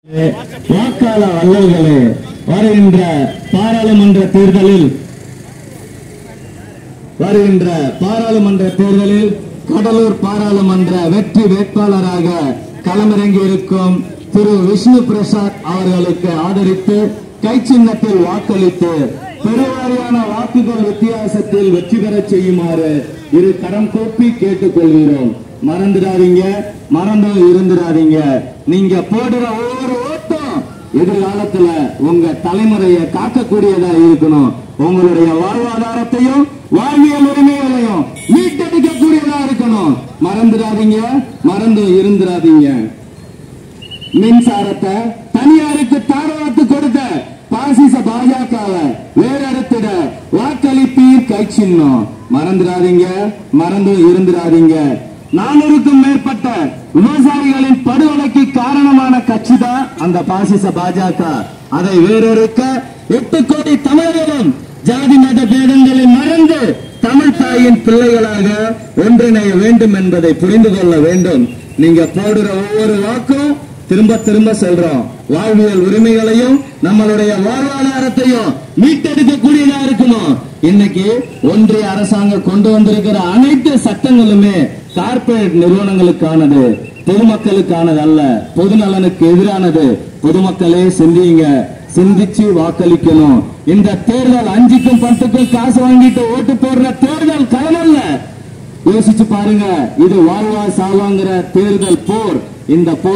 வாக்காள வல்லல்களே, வருகின்ற பாராளுமன்ற தேர்தலில் கடலூர் பாராளுமன்ற வெற்றி வேட்பாளராக களமிறங்கி இருக்கும் திரு விஷ்ணு பிரசாத் அவர்களுக்கு ஆதரித்து கை சின்னத்தில் வாக்களித்து பெருவாரியான வாக்குகள் வித்தியாசத்தில் வெற்றி பெற செய்யுமாறு இரு கரம் கூப்பி கேட்டுக்கொள்கிறோம். மறந்துடாதீங்க, மறந்தும் இருந்துடாதீங்க. நீங்க போடுற ஒவ்வொரு ஓட்டம் எதிர்காலத்துல உங்க தலைமுறையை காக்கக்கூடியதா இருக்கணும். உங்களுடைய வாழ்வாதாரத்தையும் வாழ்வியல் உரிமைகளையும் மீட்டெடுக்கக்கூடியதா இருக்கணும். மறந்துடாதீங்க, மறந்தும் இருந்துடாதீங்க. மின்சாரத்தை தனியாருக்கு தாரவாத்து கொடுத்த பாசிச பாஜகவை வேறெடுத்திட வாக்களிப்பீர் கை சின்னம். மறந்துடாதீங்க, மறந்தும் இருந்துடாதீங்க. 400க்கும் மேற்பட்ட விவசாயிகளின் படுகொலைக்கு காரணமான கட்சி தான் அந்த பாசிச பாஜக. அதை வேறொருக்க 8 கோடி தமிழர்களும் ஜாதி மத பேதங்களை மறந்து தமிழ் தாயின் பிள்ளைகளாக ஒன்றிணைய வேண்டும் என்பதை புரிந்து கொள்ள வேண்டும். நீங்க போடுற ஒவ்வொரு வாக்கும் திரும்ப திரும்ப சொல்றோம், வாழ்வியல் உரிமைகளையும் நம்மளுடைய வாழ்வாதாரத்தையும் மீட்டெடுக்கக்கூடியதா இருக்கணும். இன்னைக்கு ஒன்றிய அரசாங்கம் கொண்டு வந்திருக்கிற அனைத்து சட்டங்களுமே கார்பரேட் நிறுவனங்களுக்கானது, பொதுமக்களுக்கானது அல்ல, பொது நலனுக்கு எதிரானது. பொதுமக்களே சிந்திங்க, சிந்திச்சு வாக்களிக்கணும். இந்த தேர்தல் 5க்கும் 10க்கும் காசு வாங்கிட்டு ஓட்டு போடுற தேர்தல் களம் அல்ல. யோசிச்சு பாருங்க, இது வாழ்வா சாவாங்கிற தேர்தல் போர். இந்த போர்